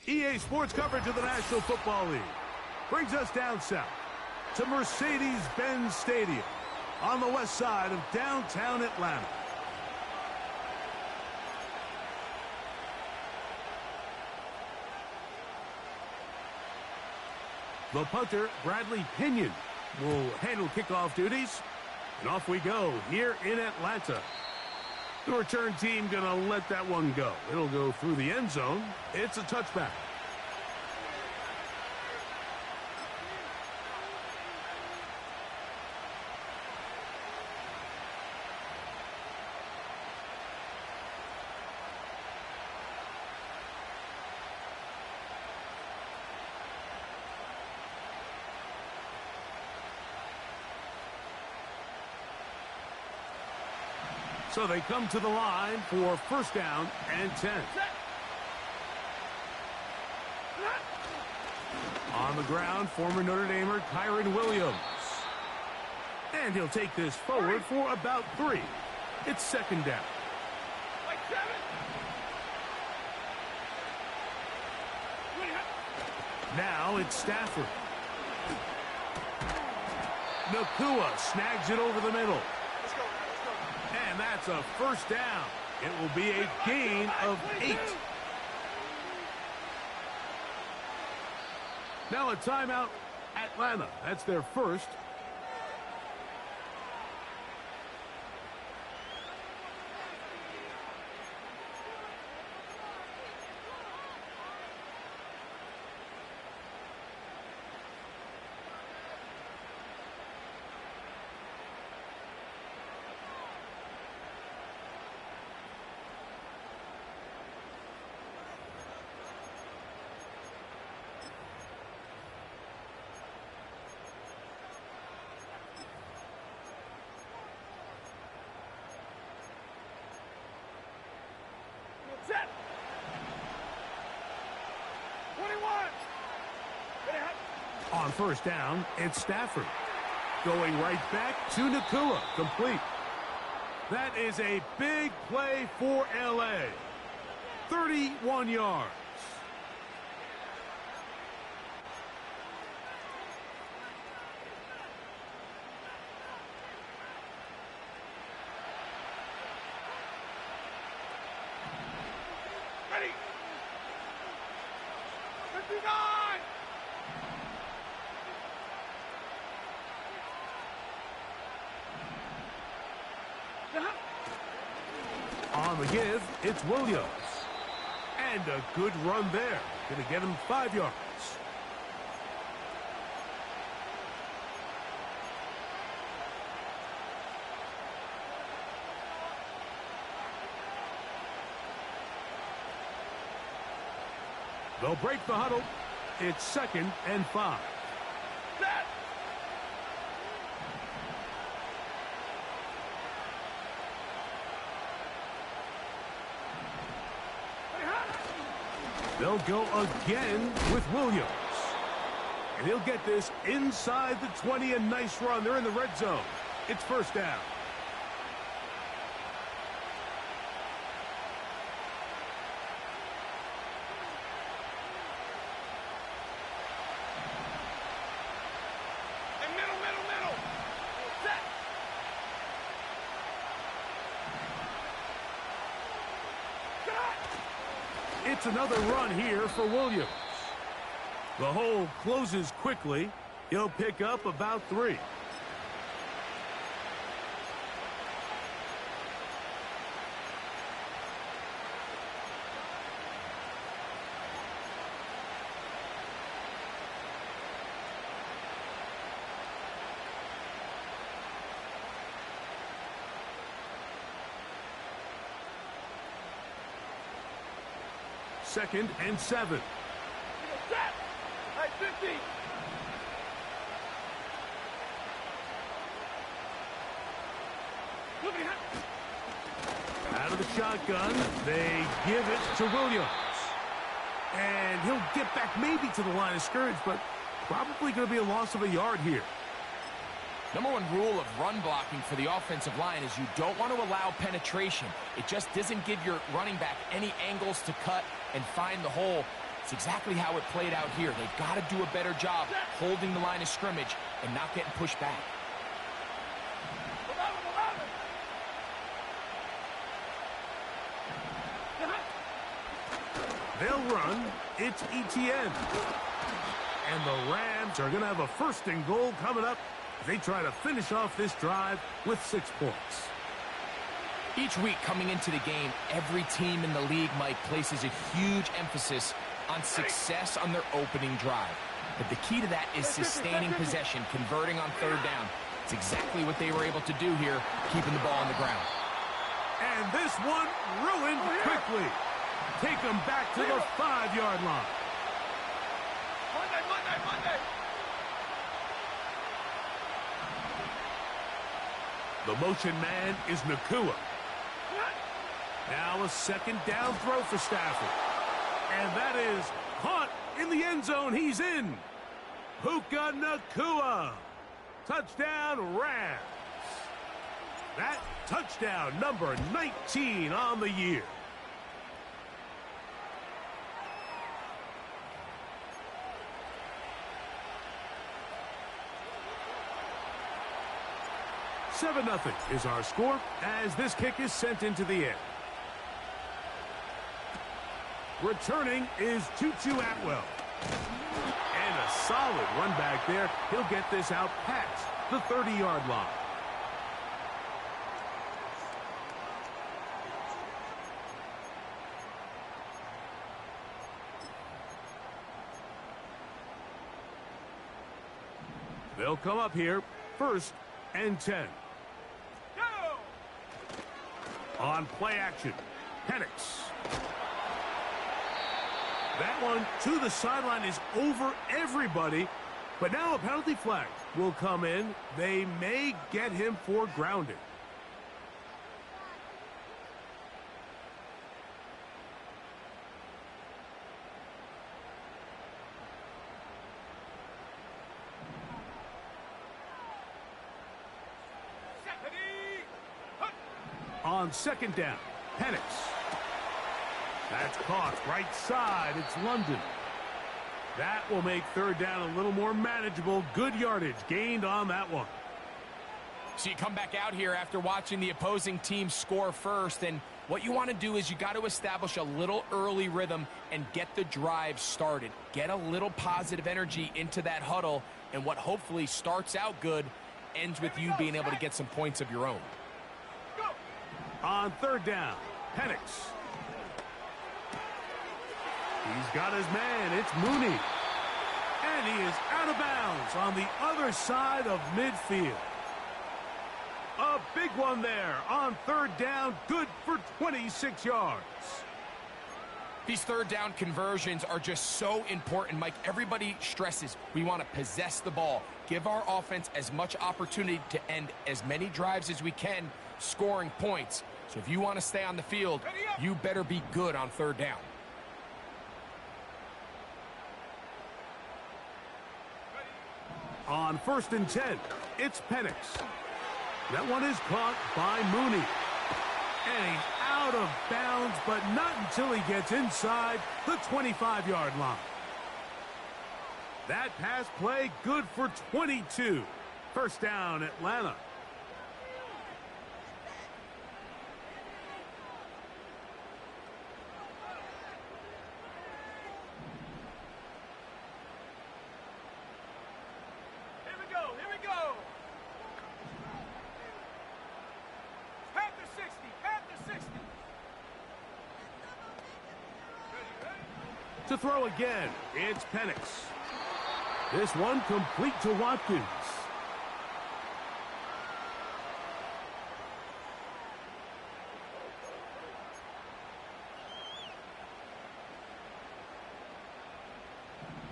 EA Sports coverage of the National Football League brings us down south to Mercedes-Benz Stadium on the west side of downtown Atlanta. The punter, Bradley Pinion, will handle kickoff duties. And off we go here in Atlanta. The return team going to let that one go. It'll go through the end zone. It's a touchback. So they come to the line for first down and 10. On the ground, former Notre Damer Kyron Williams. And he'll take this forward for about 3. It's second down. Now it's Stafford. Nakua snags it over the middle. And that's a first down. It will be a gain of 8. Now a timeout, Atlanta. That's their first. Set. 21. On first down, it's Stafford. Going right back to Nakua. Complete. That is a big play for L.A. 31 yards. Ready. 59. On the give, it's Williams. And a good run there. Going to get him 5 yards. They'll break the huddle. It's second and 5. Set. They'll go again with Williams. And he'll get this inside the 20. A nice run. They're in the red zone. It's first down. And middle. Set. It's another run here for Williams. The hole closes quickly. He'll pick up about 3. Second and 7. Set. At 50. Out of the shotgun, they give it to Williams. And he'll get back maybe to the line of scrimmage, but probably going to be a loss of a yard here. Number one rule of run blocking for the offensive line is you don't want to allow penetration. It just doesn't give your running back any angles to cut and find the hole. It's exactly how it played out here. They've got to do a better job holding the line of scrimmage and not getting pushed back. They'll run. It's ETN. And the Rams are going to have a 1st and goal coming up. They try to finish off this drive with 6 points. Each week coming into the game, every team in the league, Mike, places a huge emphasis on success on their opening drive. But the key to that is sustaining possession, converting on 3rd down. It's exactly what they were able to do here, keeping the ball on the ground. And this one ruined quickly. Take them back to the 5-yard line. Monday. The motion man is Nakua. Now a 2nd down throw for Stafford. And that is caught in the end zone. He's in. Puka Nakua. Touchdown, Rams. That touchdown number 19 on the year. $7-0 is our score as this kick is sent into the air. Returning is Tutu Atwell. And a solid run back there. He'll get this out past the 30-yard line. They'll come up here, 1st and 10. On play action, Penix. That one to the sideline is over everybody, but now a penalty flag will come in. They may get him for grounding. On 2nd down, Penix. That's caught right side. It's London. That will make 3rd down a little more manageable. Good yardage gained on that one. So you come back out here after watching the opposing team score first, and what you want to do is you got to establish a little early rhythm and get the drive started. Get a little positive energy into that huddle, and what hopefully starts out good ends with you being able to get some points of your own. On 3rd down, Penix. He's got his man. It's Mooney. And he is out of bounds on the other side of midfield. A big one there on 3rd down. Good for 26 yards. These 3rd down conversions are just so important, Mike. Everybody stresses we want to possess the ball. Give our offense as much opportunity to end as many drives as we can, scoring points. So if you want to stay on the field, you better be good on 3rd down. On 1st and 10, it's Penix. That one is caught by Mooney. And he's out of bounds, but not until he gets inside the 25-yard line. That pass play good for 22. 1st down, Atlanta. Here we go. Panther 60. To throw again, it's Penix. This one complete to Watkins.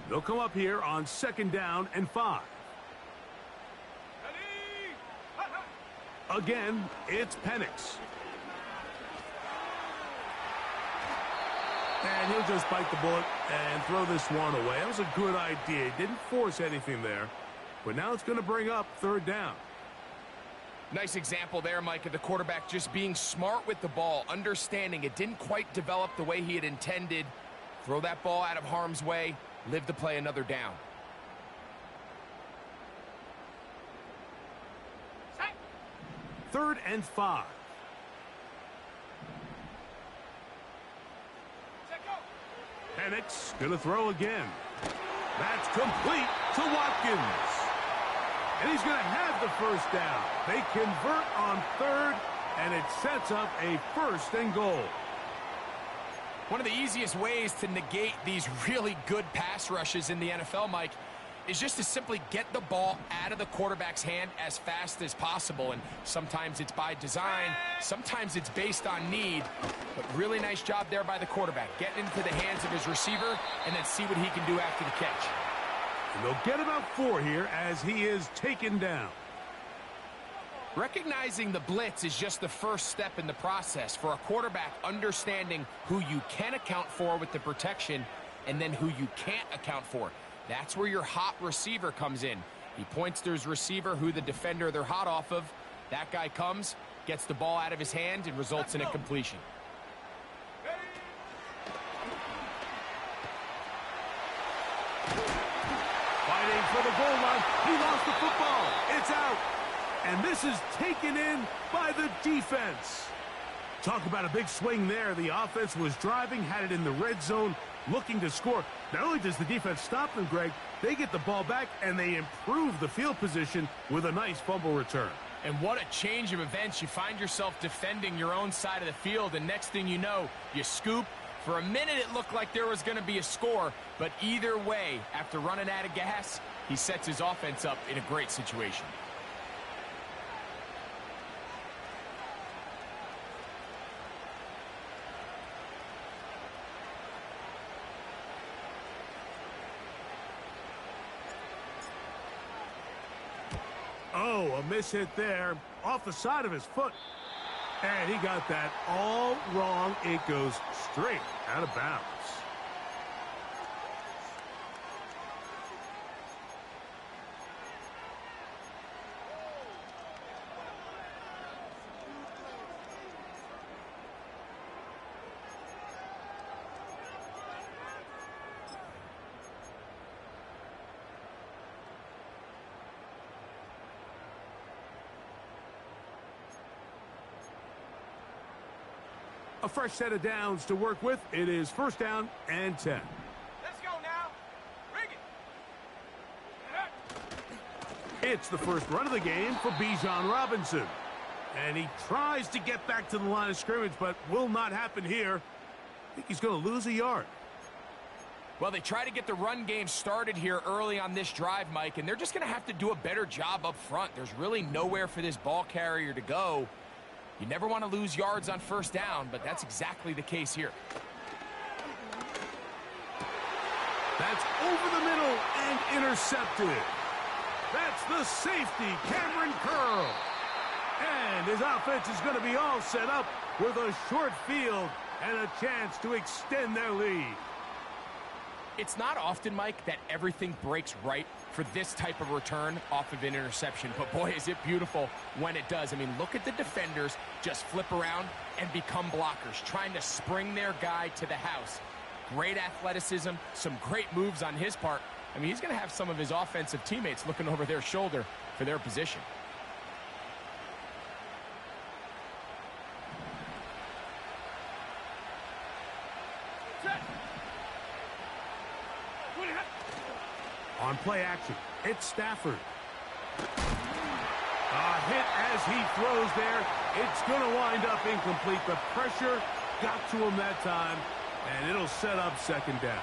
They'll come up here on 2nd down and 5. Again, it's Penix. And he'll just bite the bullet and throw this one away. That was a good idea. He didn't force anything there. But now it's going to bring up 3rd down. Nice example there, Mike, of the quarterback just being smart with the ball, understanding it didn't quite develop the way he had intended. Throw that ball out of harm's way, live to play another down. Third and 5. Penix gonna throw again. That's complete to Watkins. And he's gonna have the first down. They convert on third, and it sets up a 1st and goal. One of the easiest ways to negate these really good pass rushes in the NFL, Mike, is just to simply get the ball out of the quarterback's hand as fast as possible. And sometimes it's by design, sometimes it's based on need. But really nice job there by the quarterback, getting into the hands of his receiver and then see what he can do after the catch. And they'll get about 4 here as he is taken down. Recognizing the blitz is just the first step in the process for a quarterback, understanding who you can account for with the protection and then who you can't account for. That's where your hot receiver comes in. He points to his receiver, who the defender they're hot off of. That guy comes, gets the ball out of his hand, and results in a completion. Fighting for the goal line. He lost the football. It's out. And this is taken in by the defense. Talk about a big swing there. The offense was driving, had it in the red zone, looking to score. Not only does the defense stop them, Greg, they get the ball back and they improve the field position with a nice fumble return. And what a change of events. You find yourself defending your own side of the field, and next thing you know, you scoop. For a minute, it looked like there was going to be a score, but either way, after running out of gas, he sets his offense up in a great situation. Oh, a miss hit there off the side of his foot. And he got that all wrong. It goes straight out of bounds. A fresh set of downs to work with. It is 1st down and 10. Let's go now. Bring it. It's the first run of the game for Bijan Robinson. And he tries to get back to the line of scrimmage, but will not happen here. I think he's going to lose a yard. Well, they try to get the run game started here early on this drive, Mike, and they're just going to have to do a better job up front. There's really nowhere for this ball carrier to go. You never want to lose yards on 1st down, but that's exactly the case here. That's over the middle and intercepted. That's the safety, Cameron Curl. And his offense is going to be all set up with a short field and a chance to extend their lead. It's not often, Mike, that everything breaks right for this type of return off of an interception. But boy, is it beautiful when it does. I mean, look at the defenders just flip around and become blockers, trying to spring their guy to the house. Great athleticism, some great moves on his part. I mean, he's going to have some of his offensive teammates looking over their shoulder for their position. On play action, it's Stafford. A hit as he throws there. It's going to wind up incomplete. The pressure got to him that time, and it'll set up 2nd down.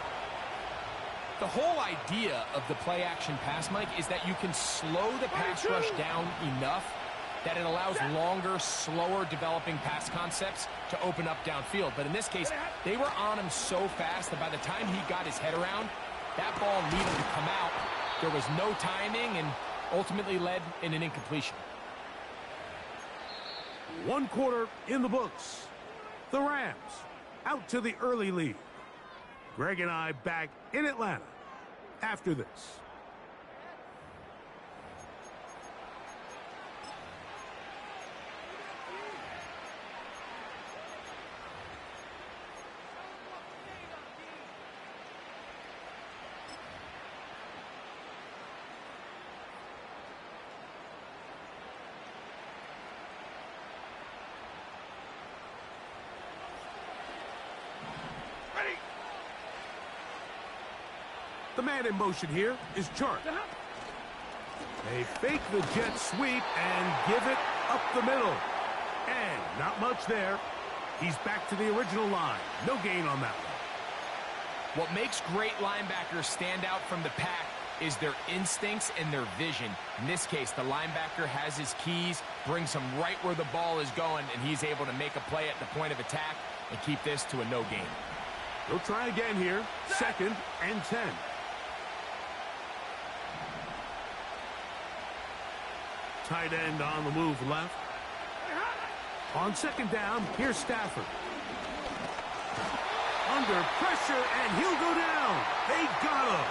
The whole idea of the play action pass, Mike, is that you can slow the pass rush down enough that it allows longer, slower developing pass concepts to open up downfield. But in this case, they were on him so fast that by the time he got his head around, that ball needed to come out. There was no timing and ultimately led in an incompletion. 1 quarter in the books. The Rams out to the early lead. Greg and I back in Atlanta after this. The man in motion here is Chart. They fake the jet sweep and give it up the middle. And not much there. He's back to the original line. No gain on that one. What makes great linebackers stand out from the pack is their instincts and their vision. In this case, the linebacker has his keys, brings him right where the ball is going, and he's able to make a play at the point of attack and keep this to a no gain. They'll try again here. 2nd and 10. Tight end on the move left. On 2nd down, here's Stafford. Under pressure, and he'll go down. They got him.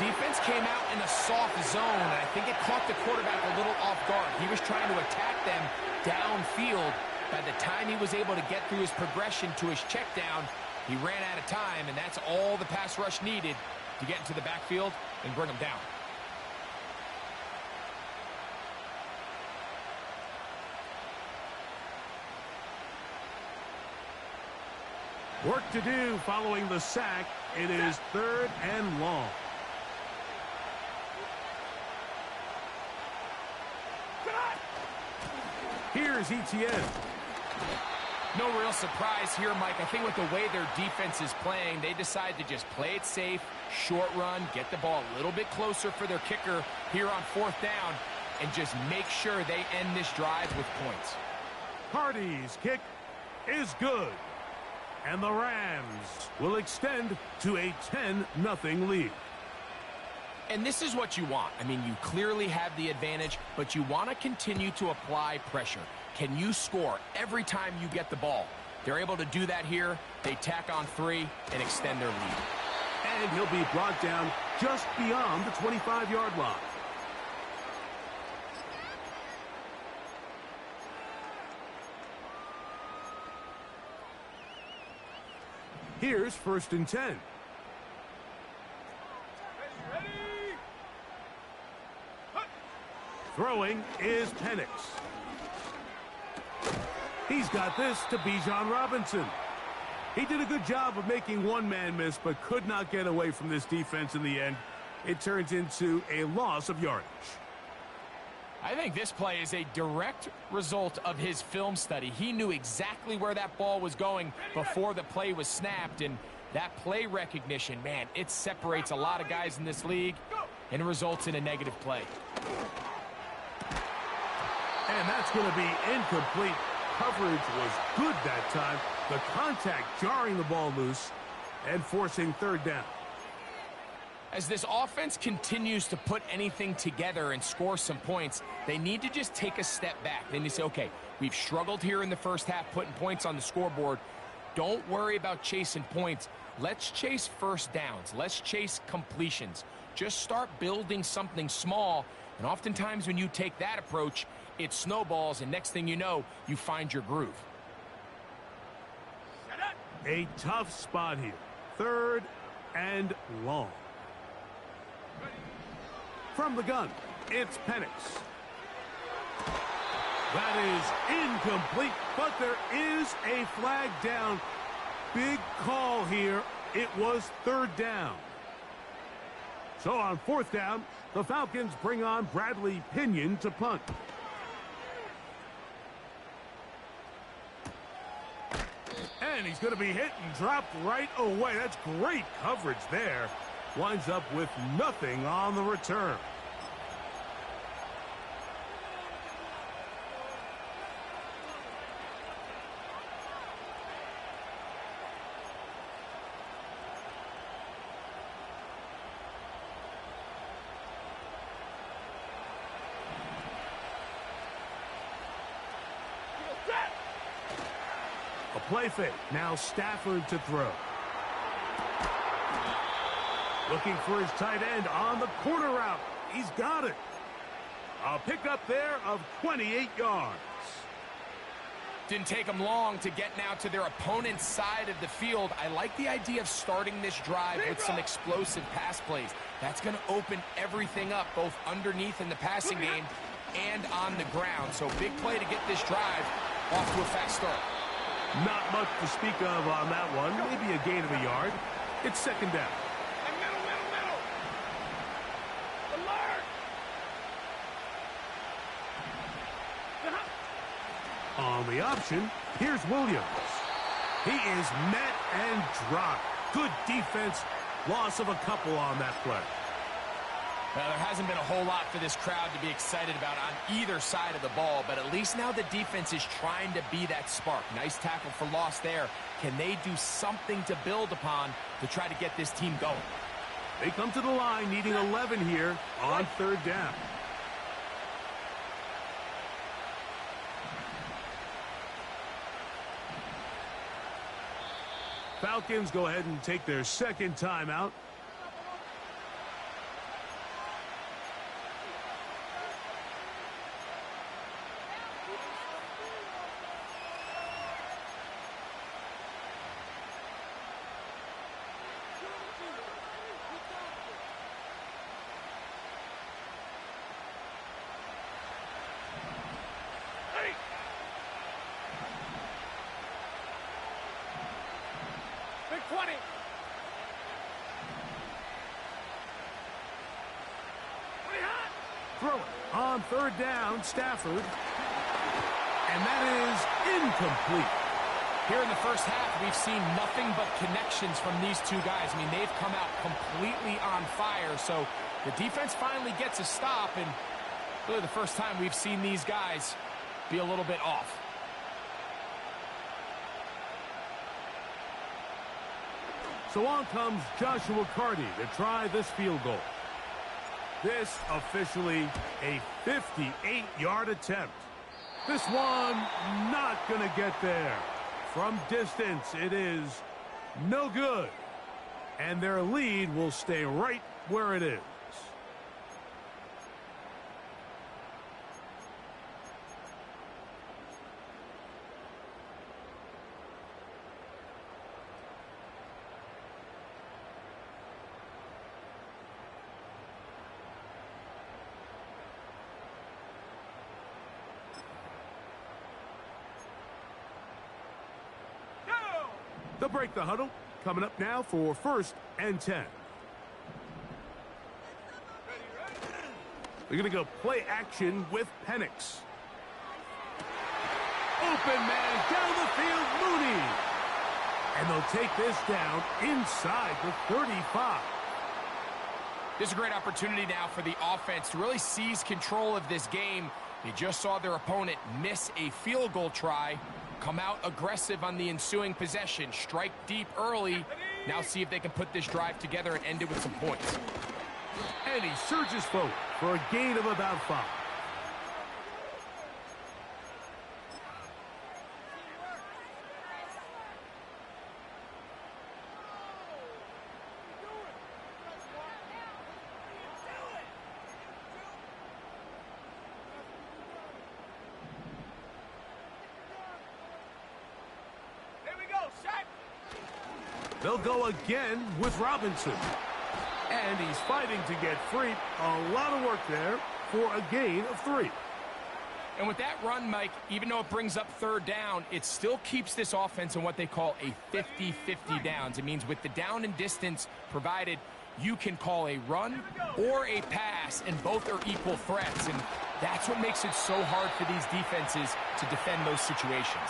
Defense came out in a soft zone, and I think it caught the quarterback a little off guard. He was trying to attack them downfield. By the time he was able to get through his progression to his check down, he ran out of time, and that's all the pass rush needed to get into the backfield and bring him down. Work to do following the sack. It is 3rd and long. Here's ETN. No real surprise here, Mike. I think with the way their defense is playing, they decide to just play it safe, short run, get the ball a little bit closer for their kicker here on 4th down, and just make sure they end this drive with points. Hardy's kick is good. And the Rams will extend to a 10-0 lead. And this is what you want. I mean, you clearly have the advantage, but you want to continue to apply pressure. Can you score every time you get the ball? They're able to do that here. They tack on 3 and extend their lead. And he'll be brought down just beyond the 25-yard line. Here's 1st and 10. Ready. Throwing is Penix. He's got this to Bijan Robinson. He did a good job of making one man miss, but could not get away from this defense in the end. It turns into a loss of yardage. I think this play is a direct result of his film study. He knew exactly where that ball was going before the play was snapped, and that play recognition, man, it separates a lot of guys in this league and results in a negative play. And that's going to be incomplete. Coverage was good that time. The contact jarring the ball loose and forcing 3rd down. As this offense continues to put anything together and score some points, they need to just take a step back. Then you say, okay, we've struggled here in the first half putting points on the scoreboard. Don't worry about chasing points. Let's chase first downs. Let's chase completions. Just start building something small, and oftentimes when you take that approach, it snowballs, and next thing you know, you find your groove. A tough spot here. 3rd and long. From the gun, it's Penix. That is incomplete, but there is a flag down. Big call here. It was 3rd down. So on 4th down, the Falcons bring on Bradley Pinion to punt. And he's going to be hit and dropped right away. That's great coverage there. Winds up with nothing on the return. A play fake. Now Stafford to throw. Looking for his tight end on the corner route. He's got it. A pickup there of 28 yards. Didn't take them long to get now to their opponent's side of the field. I like the idea of starting this drive with some explosive pass plays. That's going to open everything up, both underneath in the passing game and on the ground. So big play to get this drive off to a fast start. Not much to speak of on that one. Maybe a gain of a yard. It's 2nd down. On the option, here's Williams. He is met and dropped. Good defense. Loss of a couple on that play. Well, there hasn't been a whole lot for this crowd to be excited about on either side of the ball, but at least now the defense is trying to be that spark. Nice tackle for loss there. Can they do something to build upon to try to get this team going? They come to the line needing 11 here on third down. Falcons go ahead and take their second timeout. Big 20. Throw it on third down, Stafford. And that is incomplete. Here in the first half, we've seen nothing but connections from these two guys. I mean, they've come out completely on fire, so the defense finally gets a stop, and really the first time we've seen these guys be a little bit off. So on comes Joshua Carty to try this field goal. This officially a 58-yard attempt. This one not going to get there. From distance, it is no good. And their lead will stay right where it is. They'll break the huddle. Coming up now for 1st and 10. They're going to go play action with Penix. Open man down the field, Mooney. And they'll take this down inside the 35. This is a great opportunity now for the offense to really seize control of this game. They just saw their opponent miss a field goal try. Come out aggressive on the ensuing possession. Strike deep early. Now see if they can put this drive together and end it with some points. And he surges forward for a gain of about 5. They'll go again with Robinson. And he's fighting to get free. A lot of work there for a gain of 3. And with that run, Mike, even though it brings up third down, it still keeps this offense in what they call a 50-50 downs. It means with the down and distance provided, you can call a run or a pass, and both are equal threats. And that's what makes it so hard for these defenses to defend those situations.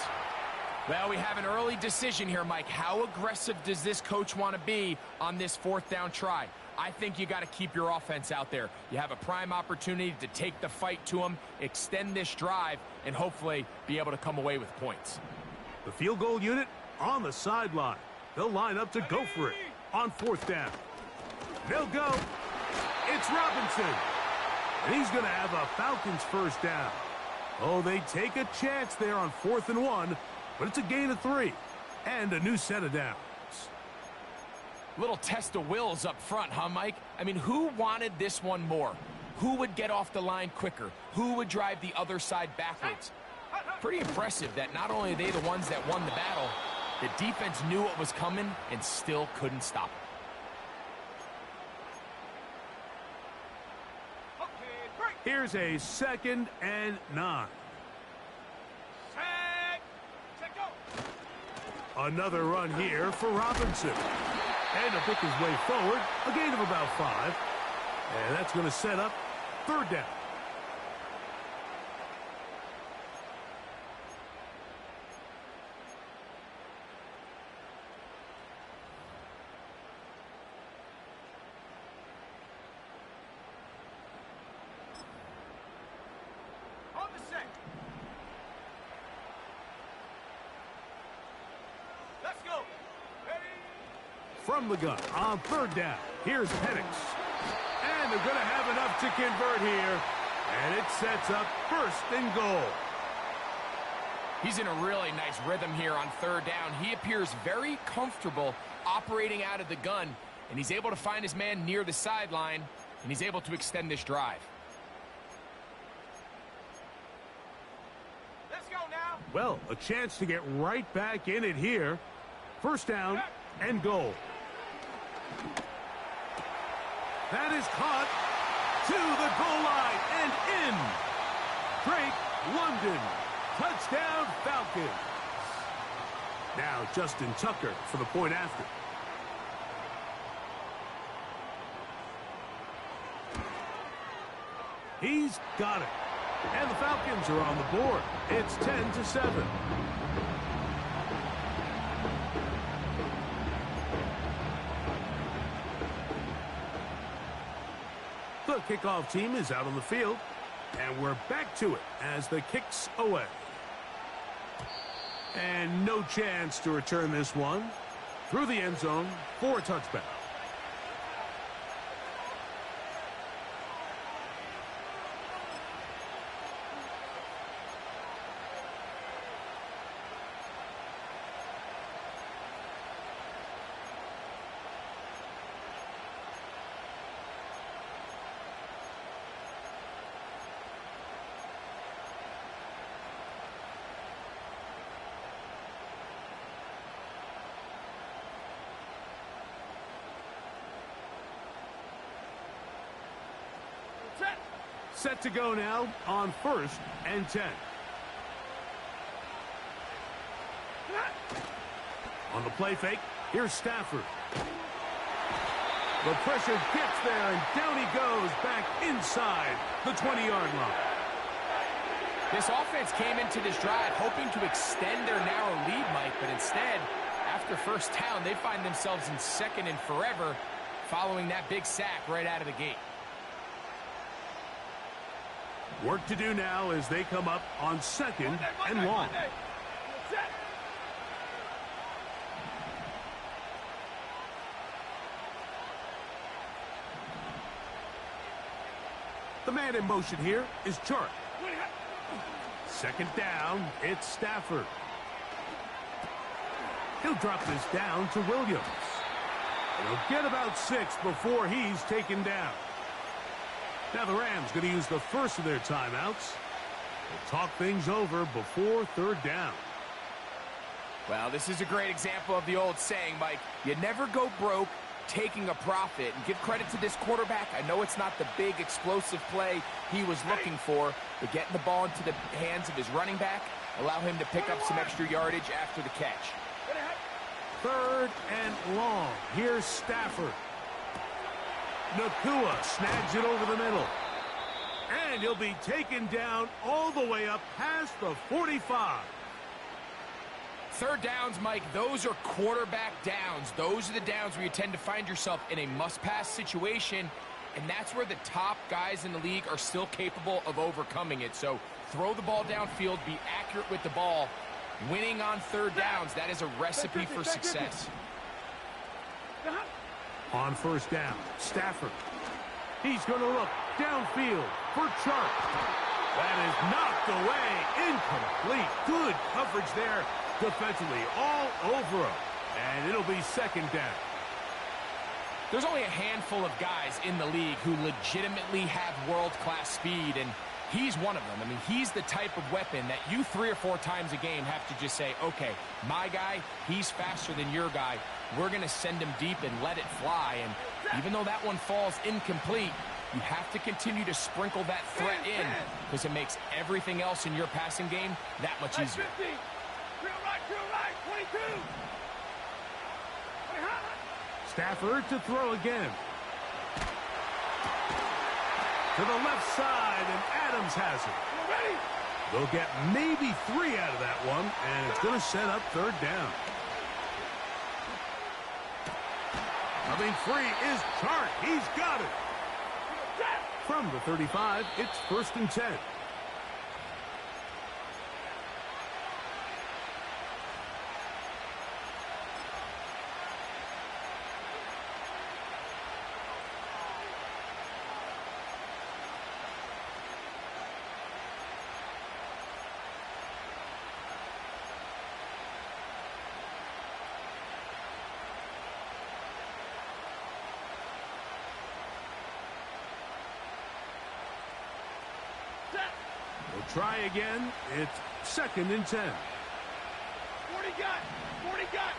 Well, we have an early decision here, Mike. How aggressive does this coach want to be on this 4th down try? I think you got to keep your offense out there. You have a prime opportunity to take the fight to them, extend this drive, and hopefully be able to come away with points. The field goal unit on the sideline. They'll line up to go for it on 4th down. They'll go. It's Robinson. And he's going to have a Falcons 1st down. Oh, they take a chance there on 4th and 1. But it's a gain of 3 and a new set of downs. Little test of wills up front, huh, Mike? I mean, who wanted this one more? Who would get off the line quicker? Who would drive the other side backwards? Pretty impressive that not only are they the ones that won the battle, the defense knew what was coming and still couldn't stop it. Here's a 2nd and 9. Another run here for Robinson. And to pick his way forward, a gain of about 5. And that's going to set up 3rd down. from the gun on third down. Here's Penix. And they're going to have enough to convert here. And it sets up first and goal. He's in a really nice rhythm here on third down. He appears very comfortable operating out of the gun, and he's able to find his man near the sideline, and he's able to extend this drive. Let's go now. Well, a chance to get right back in it here. First down and goal. That is caught to the goal line and in. Drake London. Touchdown, Falcons. Now Justin Tucker for the point after. He's got it. And the Falcons are on the board. It's 10-7. The kickoff team is out on the field. And we're back to it as the kick's away. And no chance to return this one through the end zone for a touchback. Set to go now on first and 10. On the play fake, here's Stafford. The pressure gets there, and down he goes back inside the 20-yard line. This offense came into this drive hoping to extend their narrow lead, Mike, but instead, after first down, they find themselves in second and forever following that big sack right out of the gate. Work to do now as they come up on second and long. The man in motion here is Chark. Second down, it's Stafford. He'll drop this down to Williams. He'll get about 6 before he's taken down. Now the Rams going to use the first of their timeouts. They'll talk things over before third down. Well, this is a great example of the old saying, Mike. You never go broke taking a profit. And give credit to this quarterback. I know it's not the big explosive play he was looking for, but getting the ball into the hands of his running back, allow him to pick up some extra yardage after the catch. Third and long. Here's Stafford. Nakua snags it over the middle. And he'll be taken down all the way up past the 45. Third downs, Mike, those are quarterback downs. Those are the downs where you tend to find yourself in a must-pass situation, and that's where the top guys in the league are still capable of overcoming it. So throw the ball downfield, be accurate with the ball. Winning on third downs, that is a recipe for success. On first down, Stafford. He's going to look downfield for Chark. That is knocked away, incomplete. Good coverage there defensively, all over him. And it'll be second down. There's only a handful of guys in the league who legitimately have world-class speed, and he's one of them. I mean, he's the type of weapon that you 3 or 4 times a game have to just say, okay, my guy, he's faster than your guy. We're going to send him deep and let it fly. And even though that one falls incomplete, you have to continue to sprinkle that threat in because it makes everything else in your passing game that much easier. Stafford to throw again. To the left side, and Adams has it. They'll get maybe 3 out of that one, and it's going to set up third down. Coming free is Chark. He's got it. From the 35, it's first and 10. try again. It's 2nd and 10. 40 got. 40 got.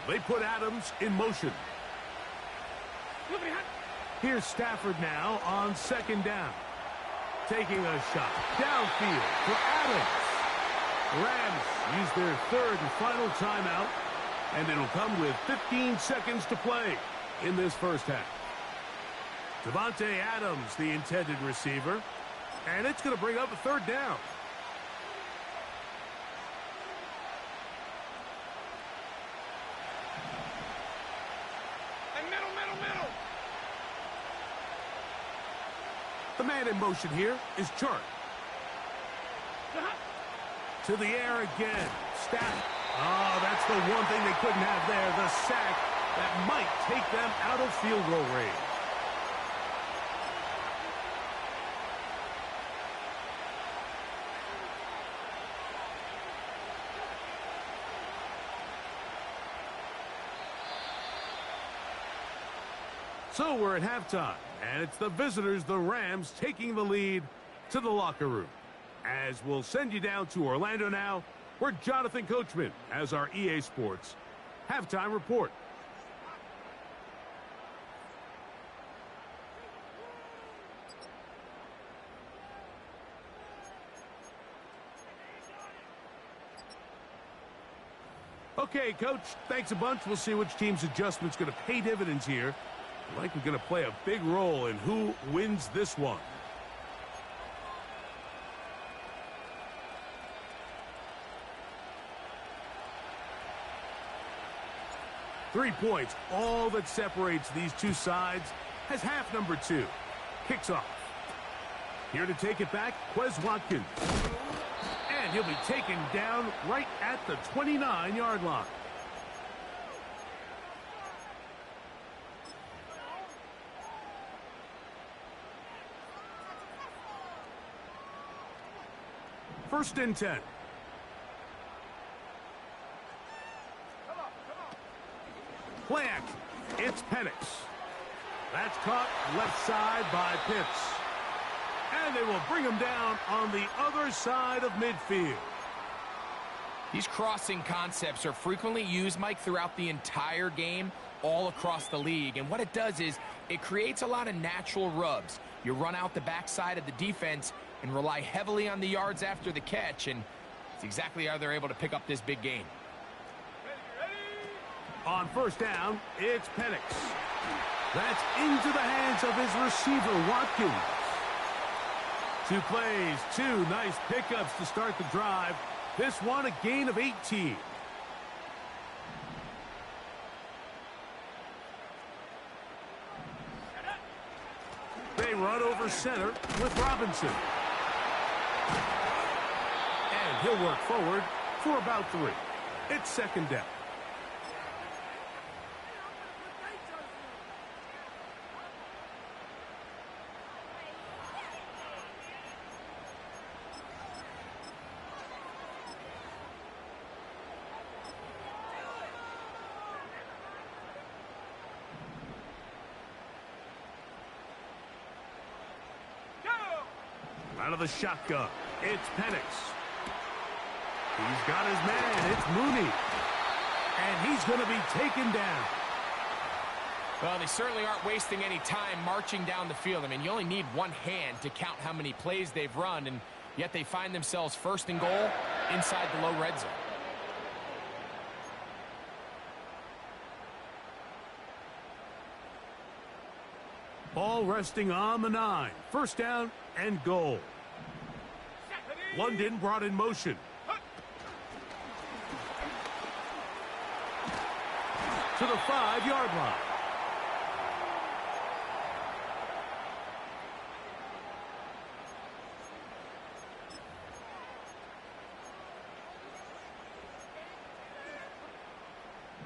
They put Adams in motion. Here's Stafford now on 2nd down. Taking a shot downfield for Adams. Rams use their 3rd and final timeout, and it'll come with 15 seconds to play in this first half. Devontae Adams, the intended receiver, and it's going to bring up a 3rd down. And middle. The man in motion here is Chart. To the air again. Staff. Oh, that's the one thing they couldn't have there. The sack that might take them out of field goal range. So we're at halftime, and it's the visitors, the Rams, taking the lead to the locker room. As we'll send you down to Orlando now, where Jonathan Coachman has our EA Sports halftime report. Okay, Coach, thanks a bunch. We'll see which team's adjustment's going to pay dividends here. Likely going to play a big role in who wins this one. Three points, all that separates these two sides, has half number 2. Kicks off. Here to take it back, Quez Watkins. And he'll be taken down right at the 29-yard line. First and 10. Play action. It's Penix. That's caught left side by Pitts. And they will bring him down on the other side of midfield. These crossing concepts are frequently used, Mike, throughout the entire game, all across the league. And what it does is it creates a lot of natural rubs. You run out the backside of the defense and rely heavily on the yards after the catch, and it's exactly how they're able to pick up this big gain. On first down, it's Penix. That's into the hands of his receiver, Watkins. 2 plays, 2 nice pickups to start the drive. This one, a gain of 18. They run over center with Robinson. And he'll work forward for about 3. It's 2nd down. Out of the shotgun, it's Penix. He's got his man, it's Mooney. And he's going to be taken down. Well, they certainly aren't wasting any time marching down the field. I mean, you only need one hand to count how many plays they've run, and yet they find themselves 1st and goal inside the low red zone. Ball resting on the 9. First down and goal. London brought in motion. To the 5-yard line.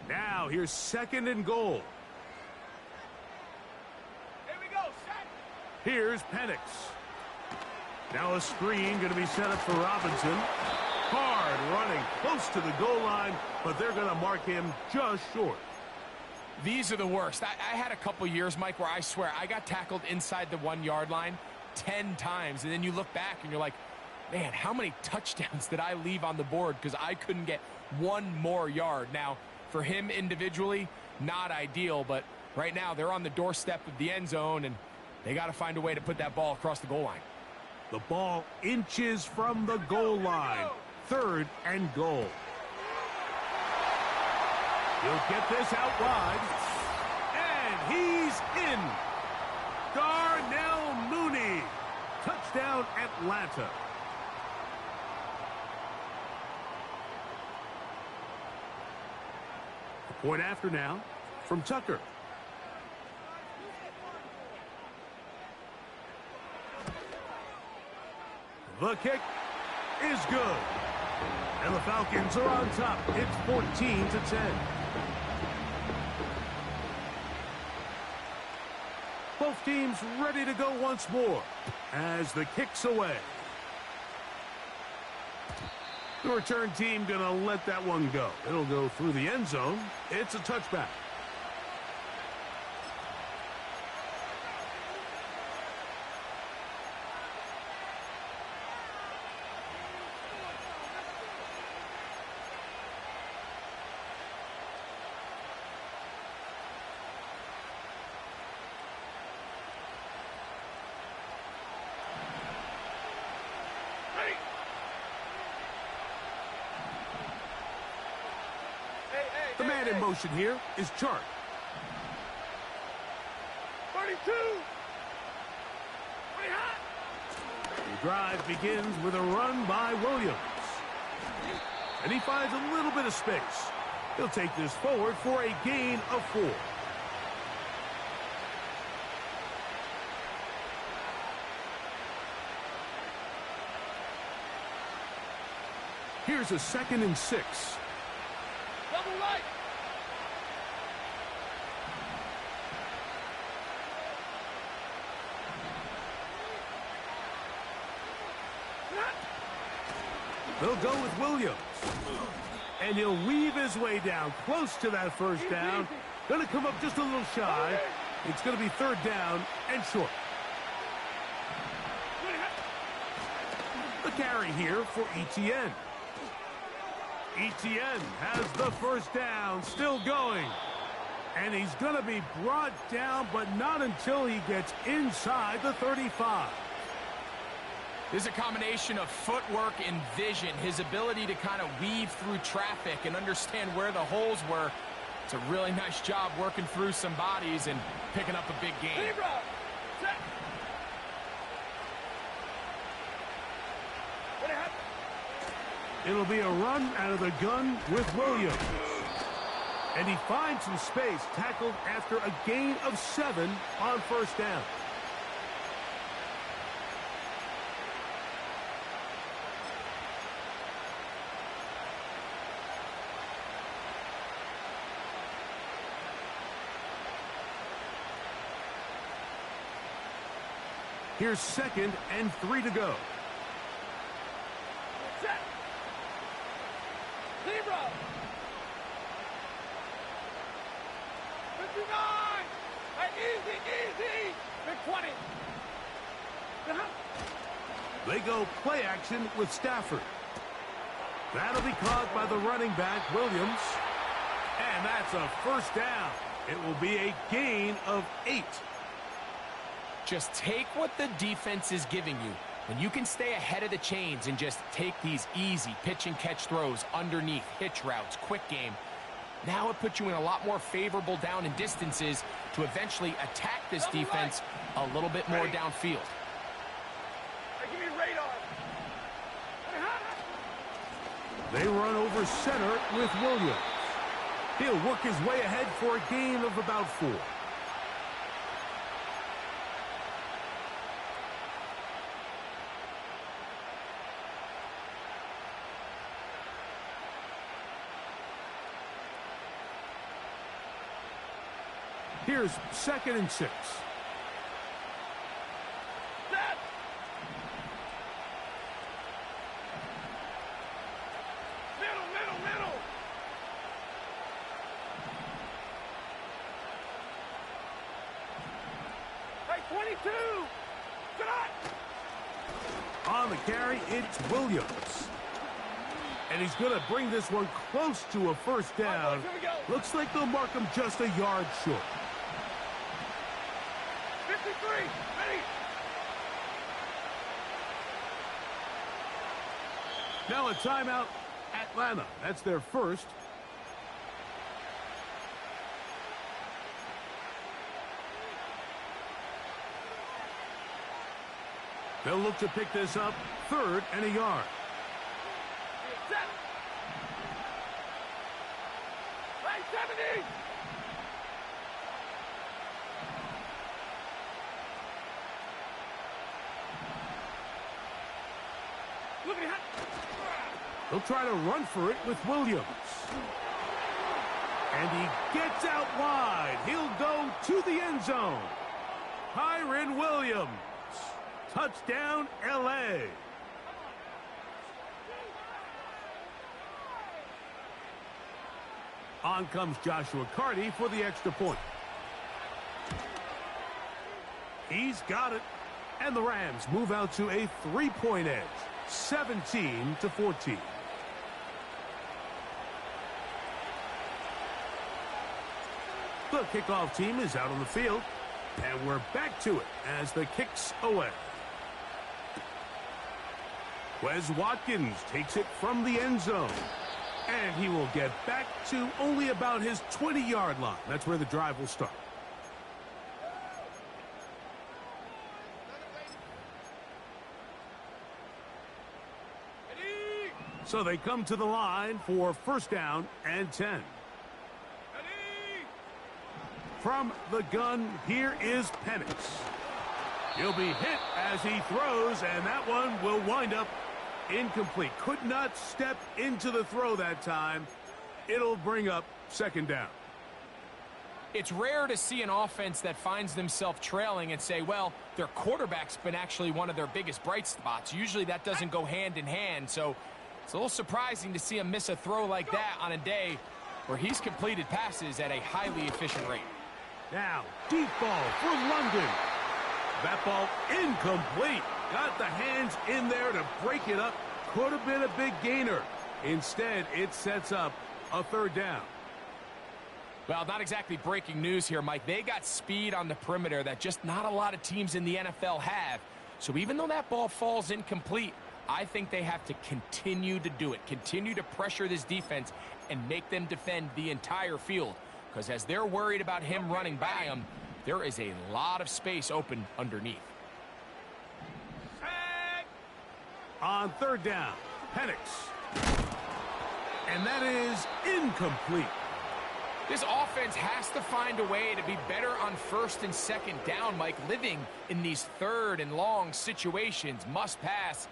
Now here's 2nd and goal. Here we go, set. Here's Penix. Now a screen going to be set up for Robinson. Hard running close to the goal line, but they're going to mark him just short. These are the worst. I had a couple years, Mike, where I swear I got tackled inside the 1 yard line 10 times. And then you look back and you're like, man, how many touchdowns did I leave on the board because I couldn't get one more yard? Now, for him individually, not ideal, but right now they're on the doorstep of the end zone, and they got to find a way to put that ball across the goal line. The ball inches from the goal line. 3rd and goal. He'll get this out wide. And he's in. Darnell Mooney. Touchdown, Atlanta. A point after now from Tucker. The kick is good. And the Falcons are on top. It's 14-10. Both teams ready to go once more as the kick's away. The return team going to let that one go. It'll go through the end zone. It's a touchback. The man in motion here is Chart. 32. The drive begins with a run by Williams. And he finds a little bit of space. He'll take this forward for a gain of 4. Here's a 2nd and 6. Double right. They'll go with Williams. And he'll weave his way down close to that first down. Going to come up just a little shy. It's going to be 3rd down and short. The carry here for Etienne. Etienne has the first down, still going. And he's going to be brought down, but not until he gets inside the 35. This is a combination of footwork and vision, his ability to kind of weave through traffic and understand where the holes were. It's a really nice job working through some bodies and picking up a big gain. It'll be a run out of the gun with Williams. And he finds some space, tackled after a gain of 7 on first down. Here's 2nd and 3 to go. Set. Zebra. 59. Easy. Big 20. They go play action with Stafford. That'll be caught by the running back, Williams. And that's a first down. It will be a gain of 8. Just take what the defense is giving you. When you can stay ahead of the chains and just take these easy pitch and catch throws underneath, hitch routes, quick game, now it puts you in a lot more favorable down and distances to eventually attack this defense a little bit more downfield. Give me radar. They run over center with Williams. He'll work his way ahead for a gain of about 4. Here's 2nd and 6. Set. Middle. 32. Tonight. On the carry, it's Williams. And he's going to bring this one close to a first down. Here we go. Looks like they'll mark him just a yard short. 53. Ready. Now a timeout, Atlanta. That's their first. They'll look to pick this up, 3rd and a yard. Set. Right, 70. Look at him. They'll try to run for it with Williams. And he gets out wide. He'll go to the end zone. Kyren Williams. Touchdown, L.A. On comes Joshua Carty for the extra point. He's got it. And the Rams move out to a 3-point edge, 17-14. The kickoff team is out on the field, and we're back to it as the kick's away. Wes Watkins takes it from the end zone, and he will get back to only about his 20-yard line. That's where the drive will start. So they come to the line for first down and 10. From the gun, here is Penix. He'll be hit as he throws, and that one will wind up incomplete. Could not step into the throw that time. It'll bring up second down. It's rare to see an offense that finds themselves trailing and say, well, their quarterback's been actually one of their biggest bright spots. Usually that doesn't go hand in hand, so it's a little surprising to see him miss a throw like that on a day where he's completed passes at a highly efficient rate. Now, deep ball for London. That ball incomplete. Got the hands in there to break it up. Could have been a big gainer. Instead, it sets up a third down. Well, not exactly breaking news here, Mike. They got speed on the perimeter that just not a lot of teams in the NFL have. So even though that ball falls incomplete, I think they have to continue to do it. Continue to pressure this defense and make them defend the entire field. Because as they're worried about him running by them, there is a lot of space open underneath. On third down, Penix. And that is incomplete. This offense has to find a way to be better on first and second down, Mike. Living in these third and long situations, must pass,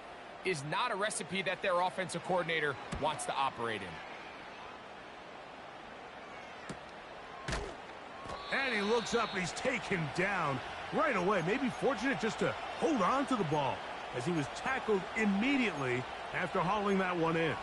is not a recipe that their offensive coordinator wants to operate in. And he looks up and he's taken down right away. Maybe fortunate just to hold on to the ball as he was tackled immediately after hauling that one in.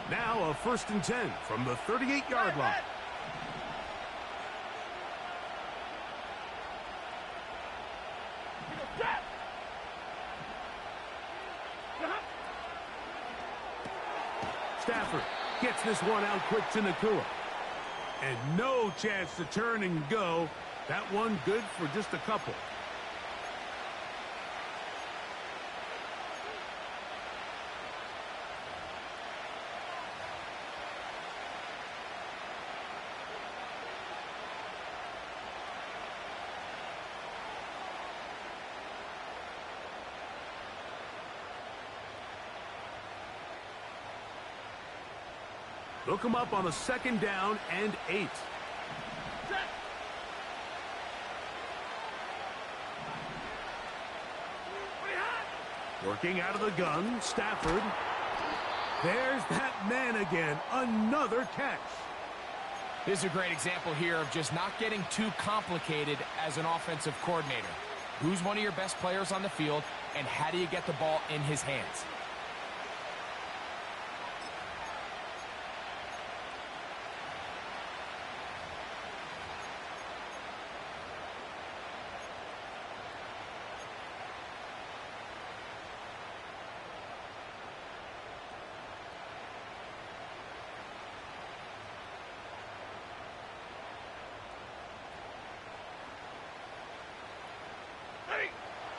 Now a 1st and 10 from the 38-yard line. Stafford gets this one out quick to Nakua. And no chance to turn and go. That one good for just a couple. They'll come up on a 2nd down and 8. Working out of the gun, Stafford. There's that man again. Another catch. This is a great example here of just not getting too complicated as an offensive coordinator. Who's one of your best players on the field, and how do you get the ball in his hands?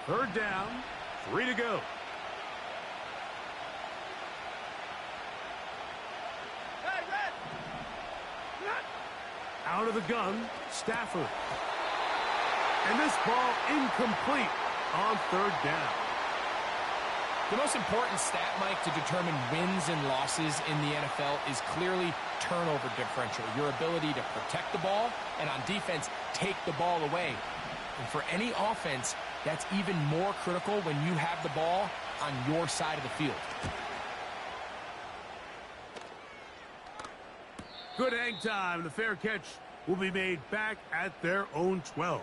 Third down, 3 to go. Out of the gun, Stafford. And this ball incomplete on third down. The most important stat, Mike, to determine wins and losses in the NFL is clearly turnover differential, your ability to protect the ball, and on defense, take the ball away. And for any offense, that's even more critical when you have the ball on your side of the field. Good hang time. The fair catch will be made back at their own 12.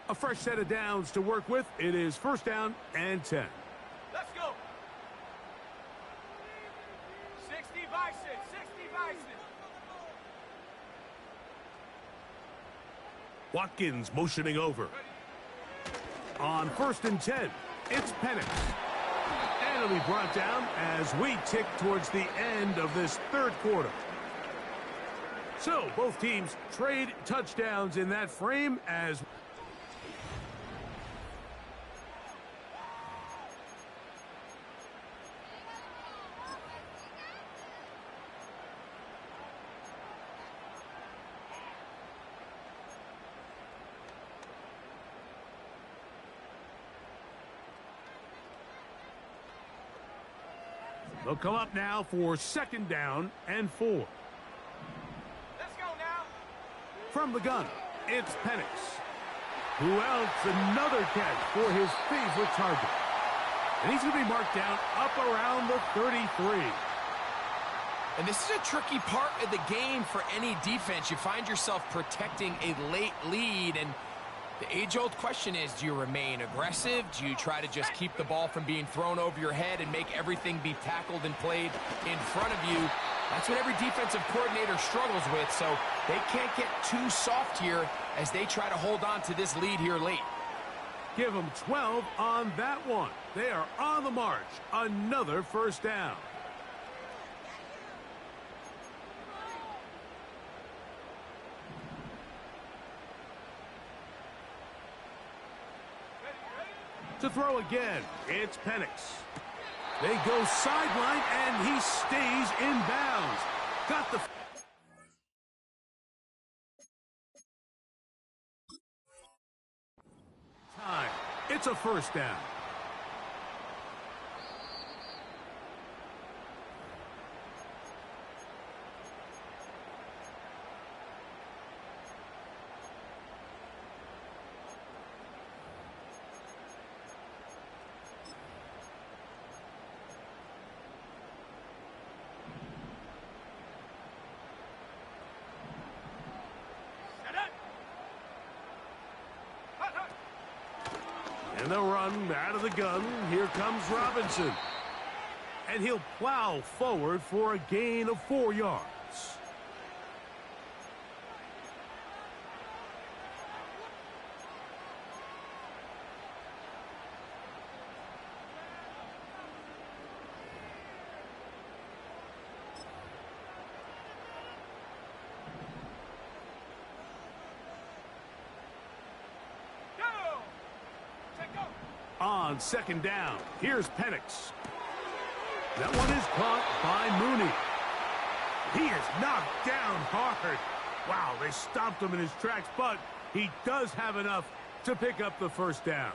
A fresh set of downs to work with. It is first down and 10. Let's go. 60 Bison, 60 Bison. Watkins motioning over. On first and 10, it's Penix. And it'll be brought down as we tick towards the end of this third quarter. So, both teams trade touchdowns in that frame as... They'll come up now for second down and 4. Let's go now. From the gun, it's Penix. Who else? Another catch for his favorite target. And he's going to be marked down up around the 33. And this is a tricky part of the game for any defense. You find yourself protecting a late lead, and the age-old question is, do you remain aggressive? Do you try to just keep the ball from being thrown over your head and make everything be tackled and played in front of you? That's what every defensive coordinator struggles with, so they can't get too soft here as they try to hold on to this lead here late. Give them 12 on that one. They are on the march. Another first down. To throw again, it's Penix. They go sideline, and he stays in bounds. Got the... time. It's a first down. And they'll run out of the gun. Here comes Robinson. And he'll plow forward for a gain of 4 yards. On second down, here's Penix. That one is caught by Mooney. He is knocked down hard. Wow, they stopped him in his tracks, but he does have enough to pick up the first down.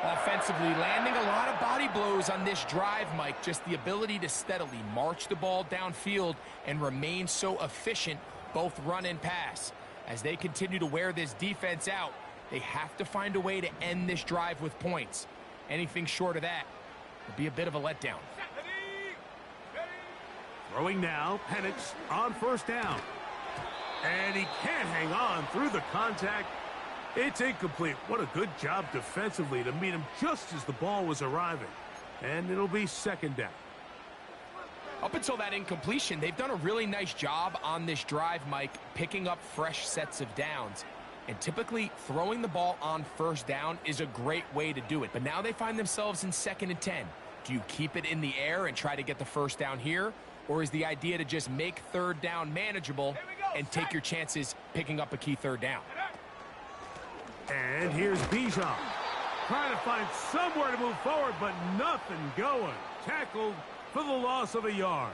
Offensively, landing a lot of body blows on this drive, Mike. Just the ability to steadily march the ball downfield and remain so efficient, both run and pass. As they continue to wear this defense out, they have to find a way to end this drive with points. Anything short of that would be a bit of a letdown. Throwing now, Penix on first down. And he can't hang on through the contact. It's incomplete. What a good job defensively to meet him just as the ball was arriving. And it'll be second down. Up until that incompletion, they've done a really nice job on this drive, Mike, picking up fresh sets of downs. And typically, throwing the ball on first down is a great way to do it. But now they find themselves in 2nd and 10. Do you keep it in the air and try to get the first down here? Or is the idea to just make third down manageable and take your chances picking up a key third down? And here's Bijan. Trying to find somewhere to move forward, but nothing going. Tackled for the loss of a yard.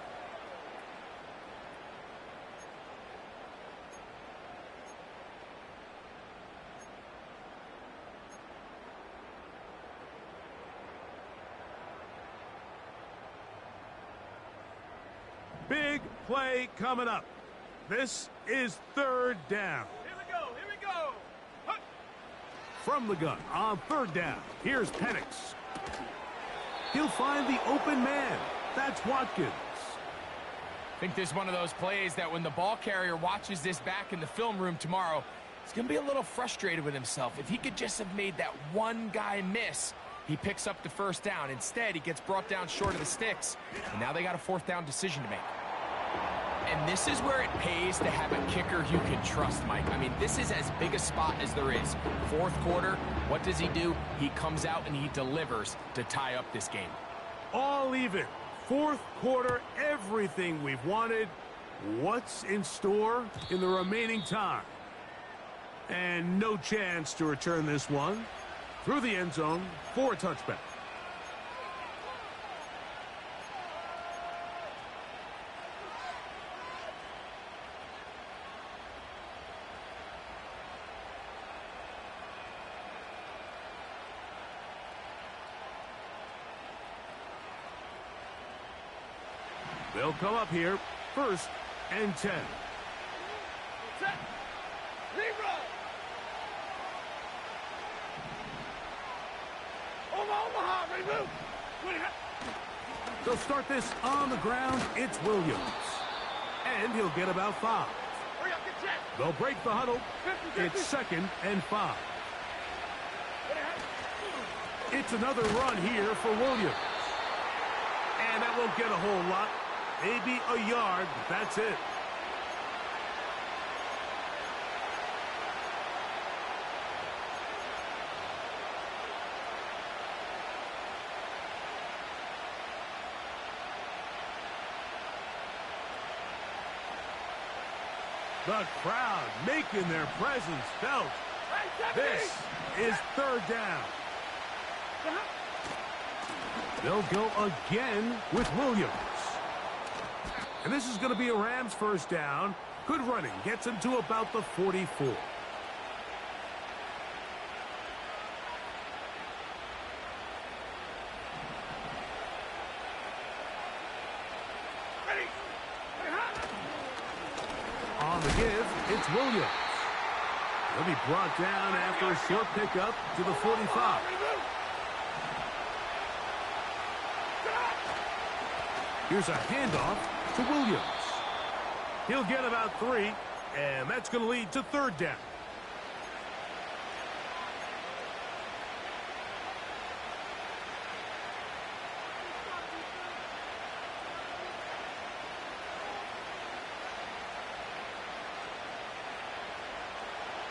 Big play coming up. This is third down. Here we go. Here we go. Huh. From the gun on third down. Here's Penix. He'll find the open man. That's Watkins. I think this is one of those plays that when the ball carrier watches this back in the film room tomorrow, he's going to be a little frustrated with himself. If he could just have made that one guy miss, he picks up the first down. Instead, he gets brought down short of the sticks, and now they got a fourth down decision to make. And this is where it pays to have a kicker you can trust, Mike. I mean, this is as big a spot as there is. Fourth quarter, what does he do? He comes out and he delivers to tie up this game. All even. Fourth quarter, everything we've wanted. What's in store in the remaining time? And no chance to return this one through the end zone for a touchback. They'll come up here, 1st and 10. Set. Reboot. Omaha, reboot. They'll start this on the ground. It's Williams. And he'll get about 5. Hurry up, get checked. They'll break the huddle. 50, 50. It's 2nd and 5. It's another run here for Williams. And that won't get a whole lot. Maybe a yard, but that's it. The crowd making their presence felt. This is third down. They'll go again with Williams. And this is going to be a Rams first down. Good running. Gets him to about the 44. Ready. On the give, it's Williams. He'll be brought down after a short pickup to the 45. Here's a handoff to Williams. He'll get about 3, and that's going to lead to third down.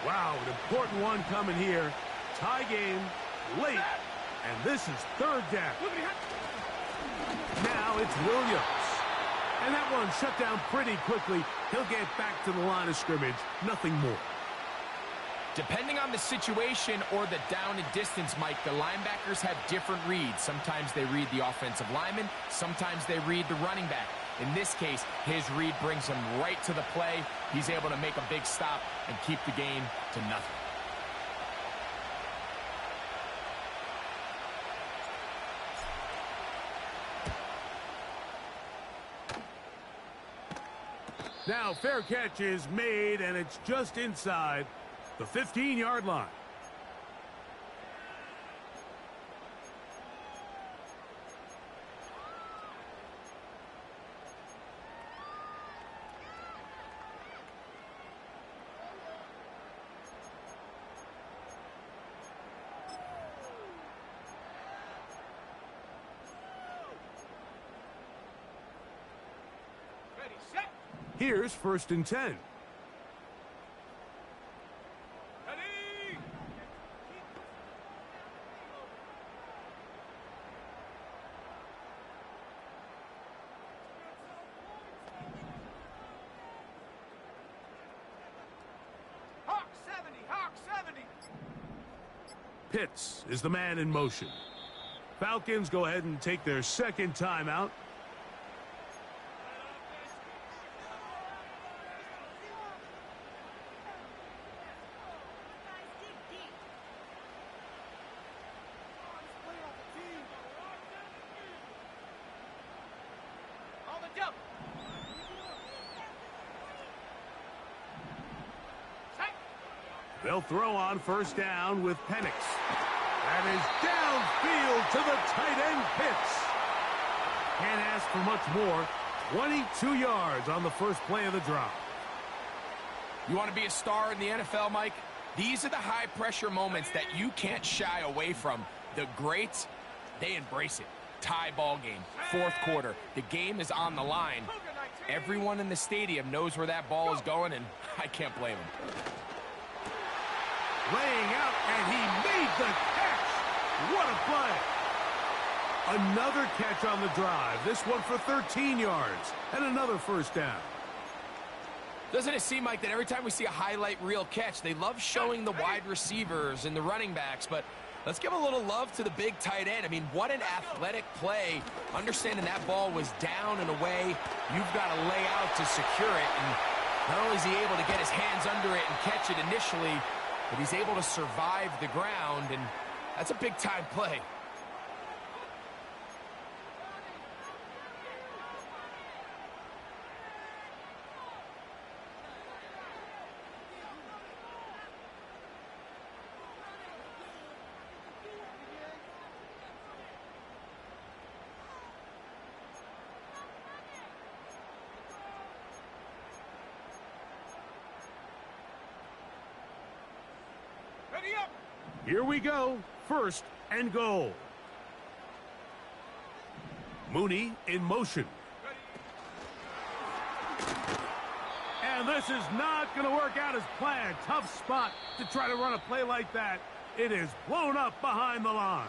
Wow, an important one coming here. Tie game, late, and this is third down. Now it's Williams. And that one shut down pretty quickly. He'll get back to the line of scrimmage. Nothing more. Depending on the situation or the down and distance, Mike, the linebackers have different reads. Sometimes they read the offensive lineman. Sometimes they read the running back. In this case, his read brings him right to the play. He's able to make a big stop and keep the game to nothing. Now, fair catch is made, and it's just inside the 15-yard line. Ready, set. Here's 1st and 10. Ready. Hawk 70, Hawk 70. Pitts is the man in motion. Falcons go ahead and take their 2nd timeout. On the jump. Set. They'll throw on 1st down with Penix. That is downfield to the tight end Pitts. Can't ask for much more. 22 yards on the first play of the drive. You want to be a star in the NFL, Mike? These are the high-pressure moments that you can't shy away from. The greats, they embrace it. Tie ball game, 4th quarter. The game is on the line. Everyone in the stadium knows where that ball is going, and I can't blame them. Laying out, and he made the catch. What a play. Another catch on the drive. This one for 13 yards and another 1st down. Doesn't it seem like that every time we see a highlight reel catch, they love showing the wide receivers and the running backs, but let's give a little love to the big tight end. I mean, what an athletic play. Understanding that ball was down and away, you've got to lay out to secure it, and not only is he able to get his hands under it and catch it initially, but he's able to survive the ground, and that's a big-time play. Ready up. Here we go. 1st and goal. Mooney in motion. And this is not going to work out as planned. Tough spot to try to run a play like that. It is blown up behind the line.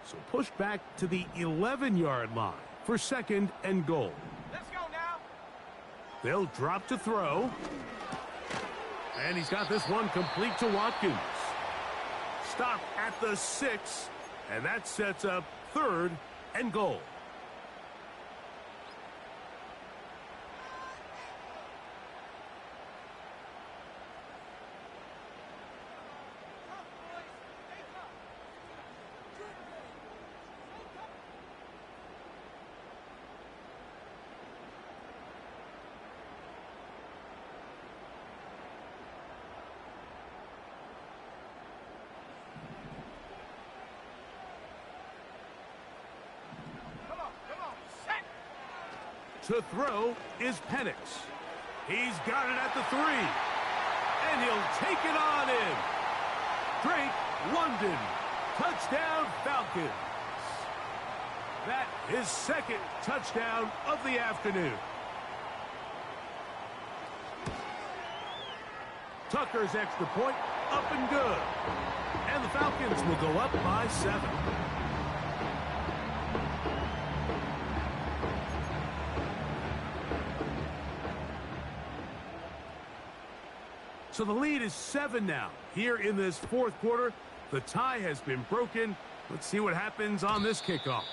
So pushed back to the 11-yard line for 2nd and goal. Let's go now. They'll drop to throw. And he's got this one complete to Watkins. Stop at the 6, and that sets up 3rd and goal. To throw is Penix. He's got it at the 3. And he'll take it on in. Drake London. Touchdown Falcons. That is 2nd touchdown of the afternoon. Tucker's extra point up and good. And the Falcons will go up by 7. So the lead is 7 now. Here in this fourth quarter, the tie has been broken. Let's see what happens on this kickoff.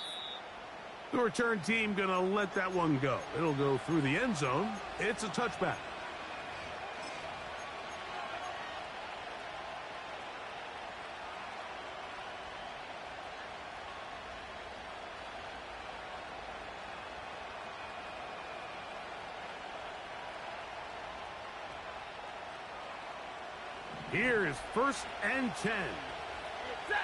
The return team going to let that one go. It'll go through the end zone. It's a touchback. Here is 1st and 10. Set.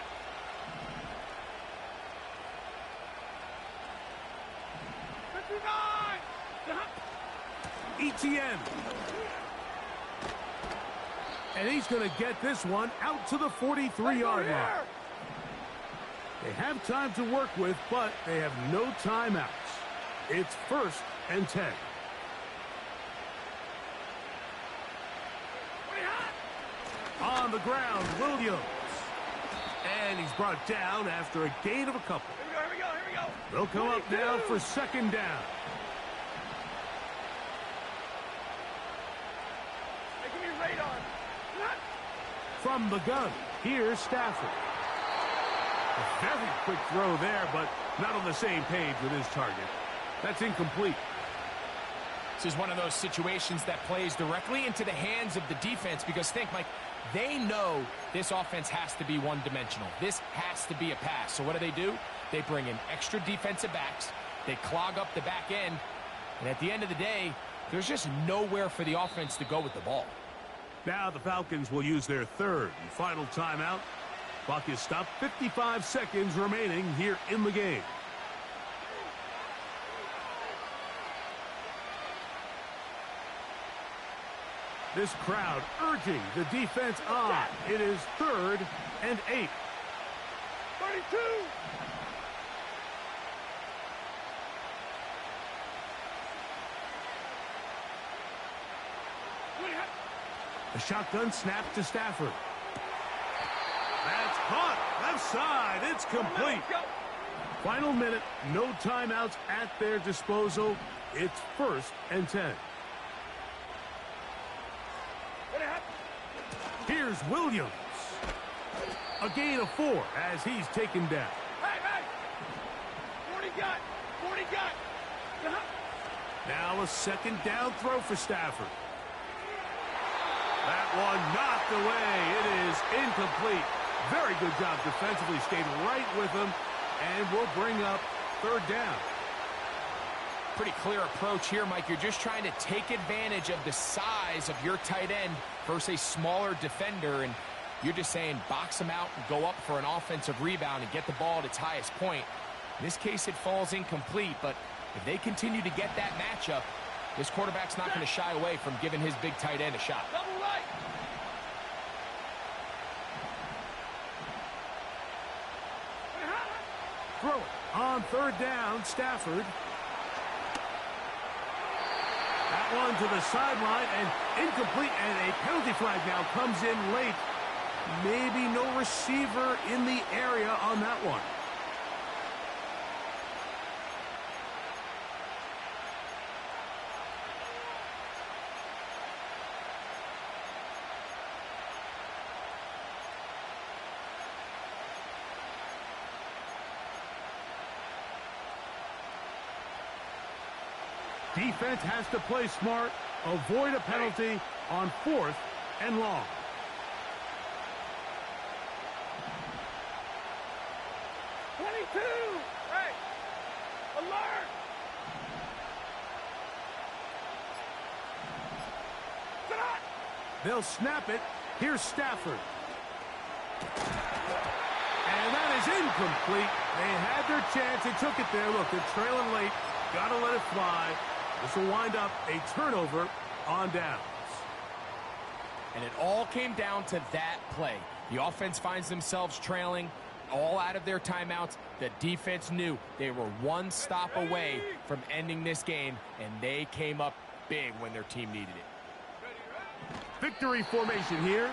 ETN. And he's going to get this one out to the 43-yard line. They have time to work with, but they have no timeouts. It's 1st and 10. On the ground, Williams. And he's brought down after a gain of a couple. Here we go. They'll come up now for 2nd down. Making me radar. From the gun, here's Stafford. A very quick throw there, but not on the same page with his target. That's incomplete. This is one of those situations that plays directly into the hands of the defense because think, Mike, they know this offense has to be one-dimensional. This has to be a pass. So what do? They bring in extra defensive backs. They clog up the back end. And at the end of the day, there's just nowhere for the offense to go with the ball. Now the Falcons will use their 3rd and final timeout. Clock is stopped. 55 seconds remaining here in the game. This crowd urging the defense on. It is 3rd and 8. 32. The shotgun snap to Stafford. That's caught. Left side. It's complete. Final minute. No timeouts at their disposal. It's 1st and 10. Here's Williams. A gain of 4 as he's taken down. Hey! 40 got. Now a 2nd down throw for Stafford. That one knocked away. It is incomplete. Very good job defensively. Stayed right with him and will bring up 3rd down. Pretty clear approach here, Mike. You're just trying to take advantage of the size of your tight end versus a smaller defender, and you're just saying box him out and go up for an offensive rebound and get the ball at its highest point. In this case, it falls incomplete, but if they continue to get that matchup, this quarterback's not going to shy away from giving his big tight end a shot. Double right. Throw it on 3rd down, Stafford. That one to the sideline and incomplete, and a penalty flag now comes in late. Maybe no receiver in the area on that one. Defense has to play smart, avoid a penalty on 4th and long. Hey! Alert! They'll snap it. Here's Stafford. And that is incomplete. They had their chance. They took it there. Look, they're trailing late. Got to let it fly. This will wind up a turnover on downs. And it all came down to that play. The offense finds themselves trailing, all out of their timeouts. The defense knew they were one stop away from ending this game, and they came up big when their team needed it. Victory formation here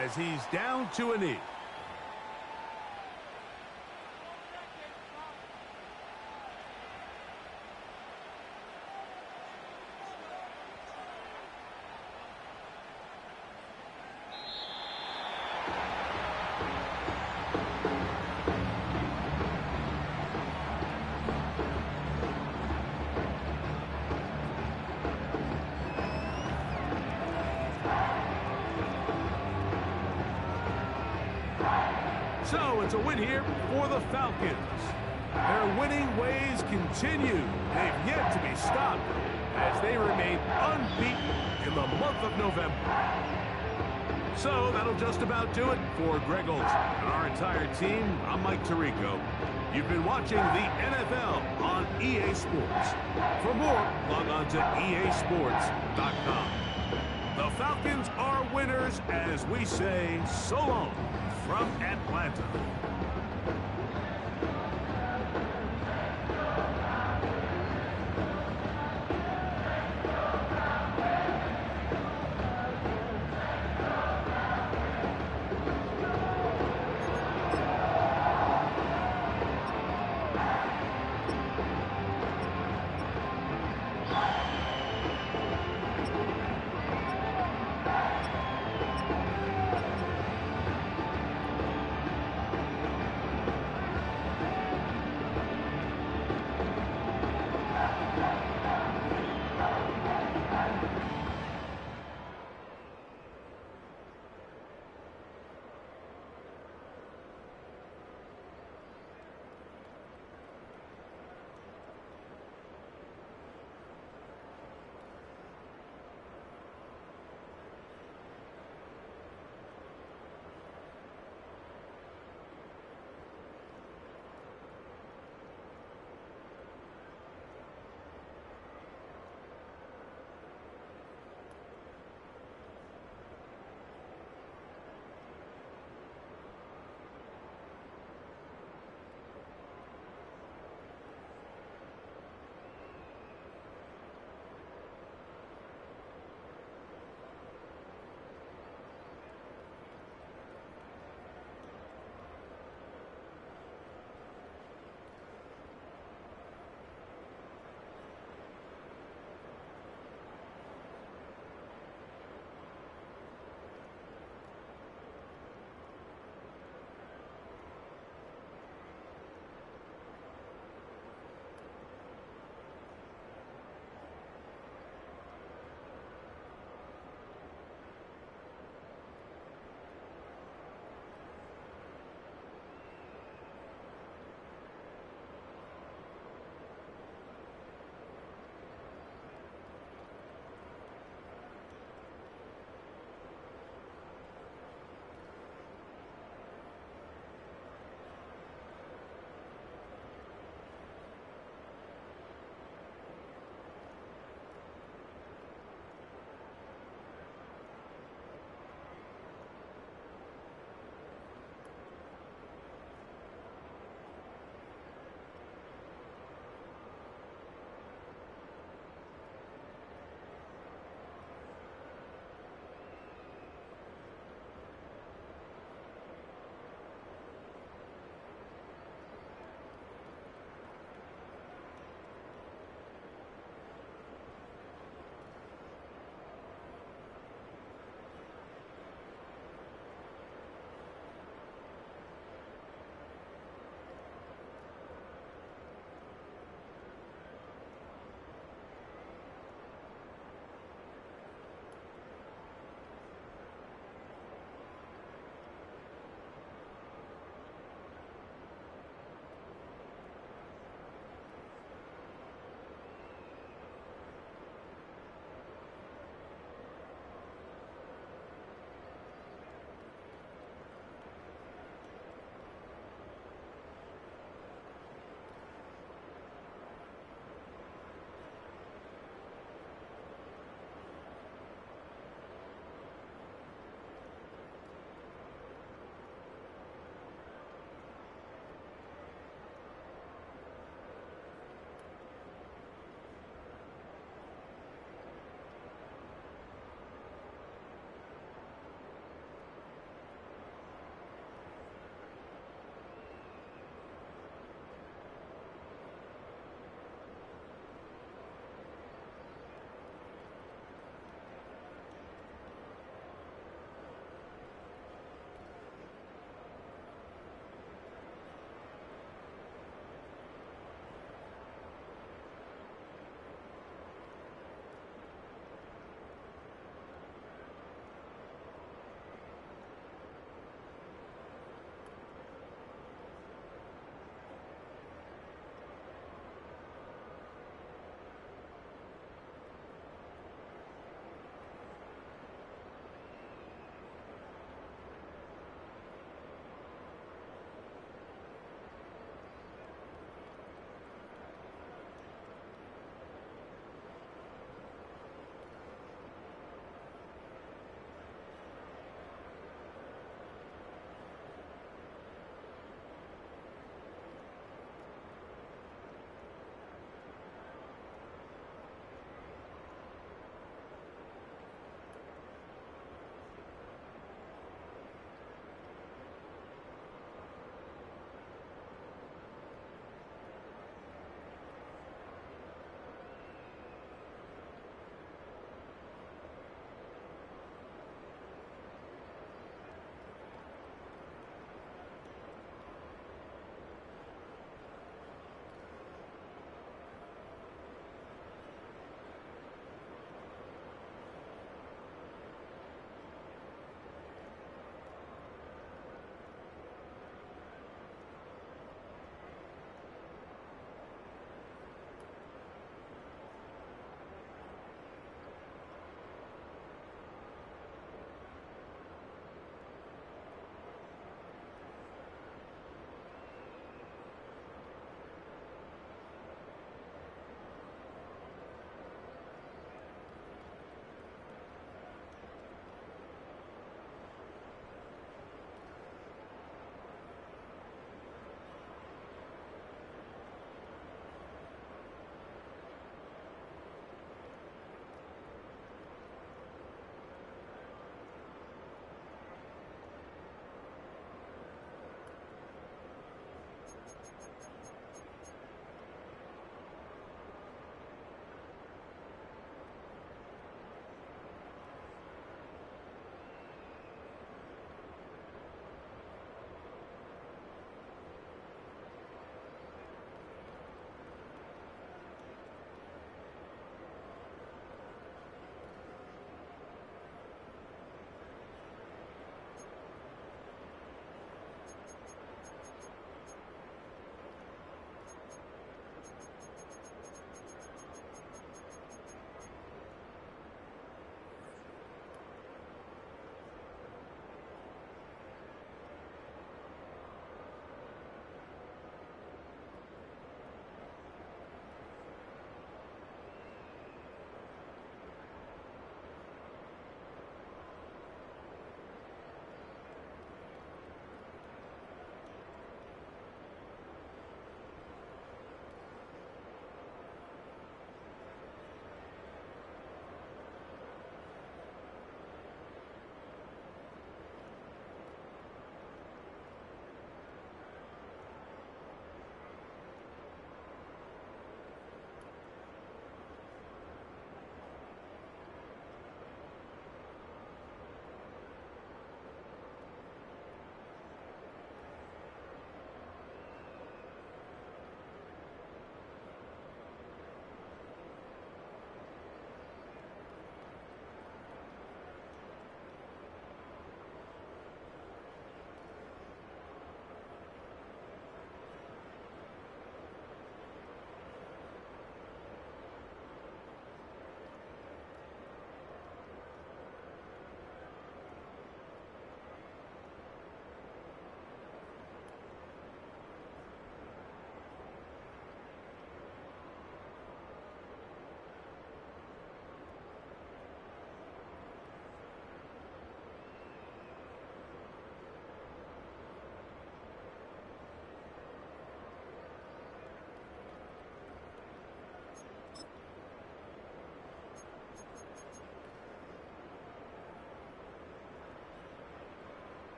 as he's down to a knee. So it's a win here for the Falcons. Their winning ways continue. They've yet to be stopped as they remain unbeaten in the month of November. So that'll just about do it for Greg Olson and our entire team. I'm Mike Tirico. You've been watching the NFL on EA Sports. For more, log on to easports.com. The Falcons are winners as we say so long from Atlanta.